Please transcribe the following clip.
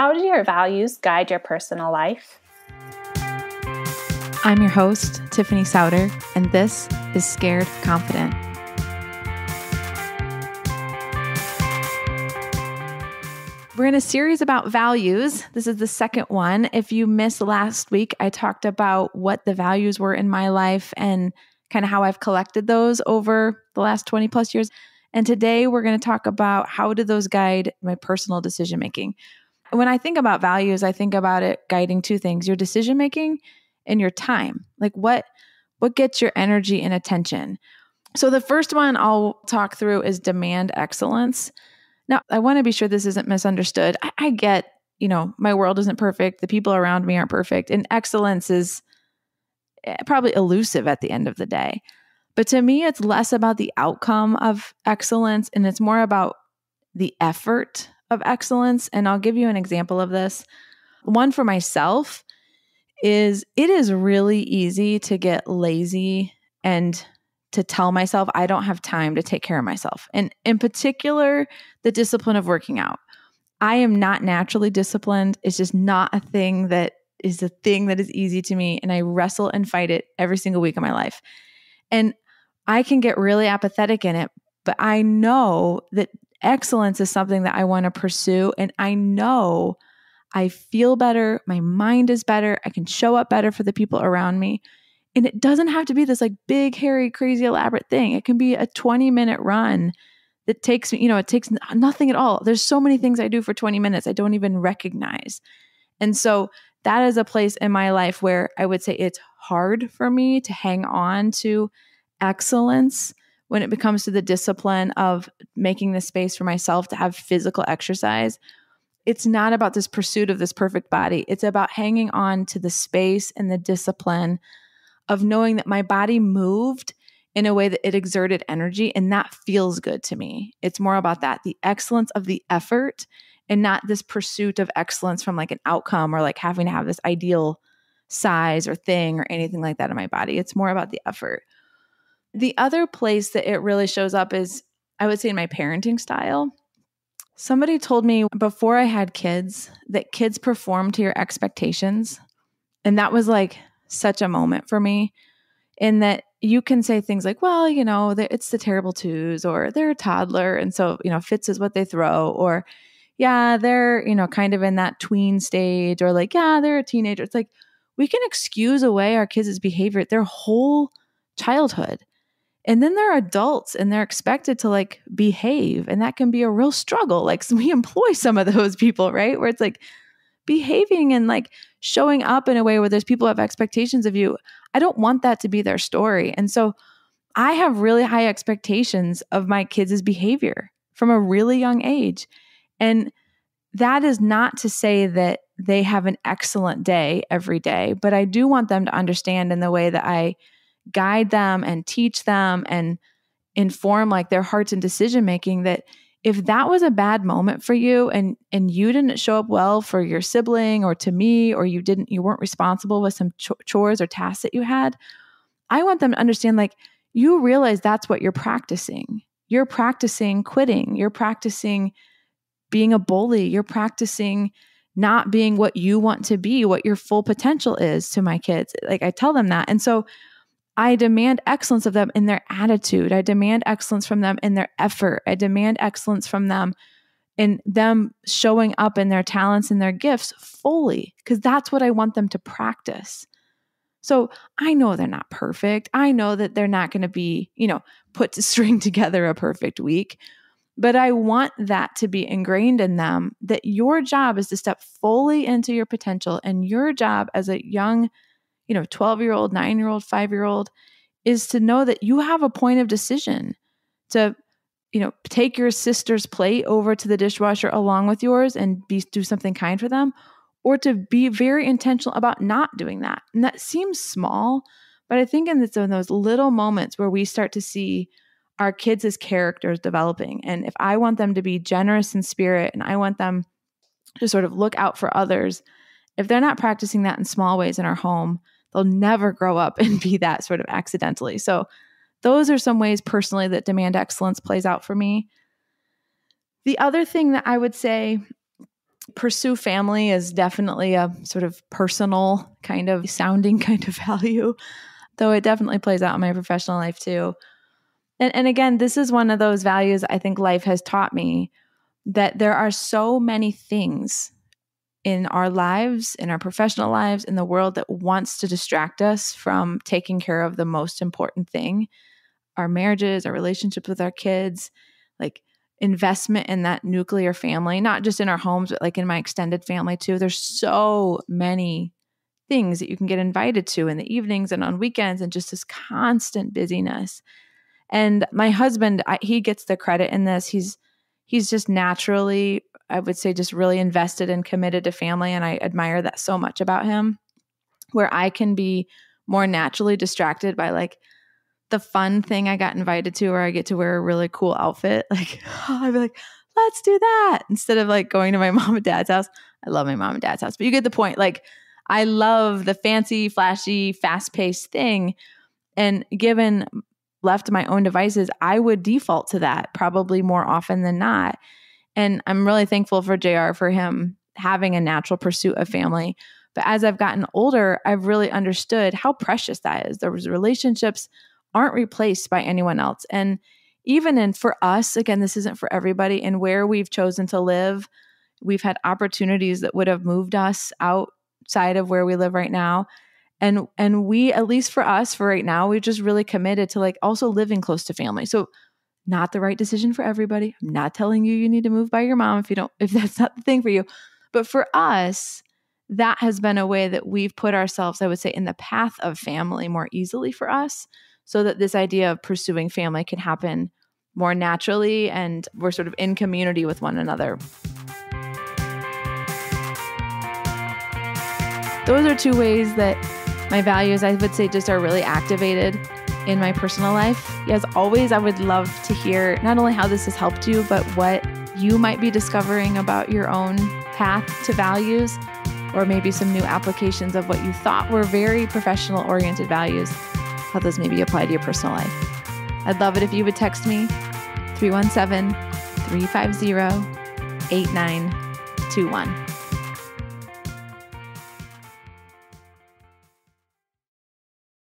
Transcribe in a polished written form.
How do your values guide your personal life? I'm your host, Tiffany Souter, and this is Scared Confident. We're in a series about values. This is the second one. If you missed last week, I talked about what the values were in my life and kind of how I've collected those over the last 20 plus years. And today we're going to talk about how do those guide my personal decision making. When I think about values, I think about it guiding two things, your decision making and your time. Like what gets your energy and attention? So the first one I'll talk through is demand excellence. Now, I want to be sure this isn't misunderstood. I get, my world isn't perfect. The people around me aren't perfect. And excellence is probably elusive at the end of the day. But to me, it's less about the outcome of excellence and it's more about the effort of excellence. And I'll give you an example of this. One for myself is it is really easy to get lazy and to tell myself I don't have time to take care of myself. And in particular, the discipline of working out. I am not naturally disciplined. It's just not a thing that is easy to me. And I wrestle and fight it every single week of my life. And I can get really apathetic in it, but I know that excellence is something that I want to pursue. And I know I feel better. My mind is better. I can show up better for the people around me. And it doesn't have to be this like big, hairy, crazy, elaborate thing. It can be a 20-minute run that takes me, it takes nothing at all. There's so many things I do for 20 minutes I don't even recognize. And so that is a place in my life where I would say it's hard for me to hang on to excellence when it comes to the discipline of making the space for myself to have physical exercise. It's not about this pursuit of this perfect body. It's about hanging on to the space and the discipline of knowing that my body moved in a way that it exerted energy, and that feels good to me. It's more about that, the excellence of the effort and not this pursuit of excellence from like an outcome or like having to have this ideal size or thing or anything like that in my body. It's more about the effort. The other place that it really shows up is, I would say, in my parenting style. Somebody told me before I had kids that kids perform to your expectations. And that was like such a moment for me, in that you can say things like, well, it's the terrible twos, or they're a toddler. And so, fits is what they throw, or yeah, they're, kind of in that tween stage, or like, yeah, they're a teenager. It's like, we can excuse away our kids' behavior their whole childhood. And then they're adults and they're expected to like behave. And that can be a real struggle. Like we employ some of those people, right? Where it's like behaving and like showing up in a way where there's people who have expectations of you. I don't want that to be their story. And so I have really high expectations of my kids' behavior from a really young age. And that is not to say that they have an excellent day every day, but I do want them to understand in the way that I guide them and teach them and inform like their hearts and decision making, that if that was a bad moment for you and you didn't show up well for your sibling or to me, or you weren't responsible with some chores or tasks that you had, I want them to understand like you realize that's what you're practicing. You're practicing quitting. You're practicing being a bully. You're practicing not being what you want to be, what your full potential is to my kids. Like I tell them that. And so I demand excellence of them in their attitude. I demand excellence from them in their effort. I demand excellence from them in them showing up in their talents and their gifts fully, because that's what I want them to practice. So I know they're not perfect. I know that they're not going to be, put to string together a perfect week, but I want that to be ingrained in them, that your job is to step fully into your potential, and your job as a young 12-year-old, 9-year-old, 5-year-old is to know that you have a point of decision to, take your sister's plate over to the dishwasher along with yours and do something kind for them, or to be very intentional about not doing that. And that seems small, but I think in those little moments where we start to see our kids as characters developing. And if I want them to be generous in spirit and I want them to sort of look out for others, if they're not practicing that in small ways in our home, they'll never grow up and be that sort of accidentally. So those are some ways personally that demand excellence plays out for me. The other thing that I would say Pursue family is definitely a sort of personal kind of sounding kind of value, though it definitely plays out in my professional life too. And again, this is one of those values I think life has taught me, that there are so many things in our lives, in our professional lives, in the world that wants to distract us from taking care of the most important thing, our marriages, our relationships with our kids, like investment in that nuclear family, not just in our homes, but like in my extended family too. There's so many things that you can get invited to in the evenings and on weekends, and just this constant busyness. And my husband, he gets the credit in this. He's just naturally, I would say, just really invested and committed to family. And I admire that so much about him, where I can be more naturally distracted by like the fun thing I got invited to, where I get to wear a really cool outfit. Like, I'd be like, let's do that. Instead of like going to my mom and dad's house. I love my mom and dad's house, but you get the point. Like, I love the fancy, flashy, fast-paced thing. And given left to my own devices, I would default to that probably more often than not. And I'm really thankful for JR, for him having a natural pursuit of family. But as I've gotten older, I've really understood how precious that is. Those relationships aren't replaced by anyone else. And even for us, again, this isn't for everybody, and where we've chosen to live, we've had opportunities that would have moved us outside of where we live right now. And we, at least for us, for right now, we're just really committed to like also living close to family. So not the right decision for everybody. I'm not telling you need to move by your mom if that's not the thing for you. But for us, that has been a way that we've put ourselves, I would say, in the path of family more easily for us, so that this idea of pursuing family can happen more naturally, and we're sort of in community with one another. Those are two ways that my values, I would say, just are really activated in my personal life. As always, I would love to hear not only how this has helped you, but what you might be discovering about your own path to values, or maybe some new applications of what you thought were very professional-oriented values, how those maybe apply to your personal life. I'd love it if you would text me, 317-350-8921.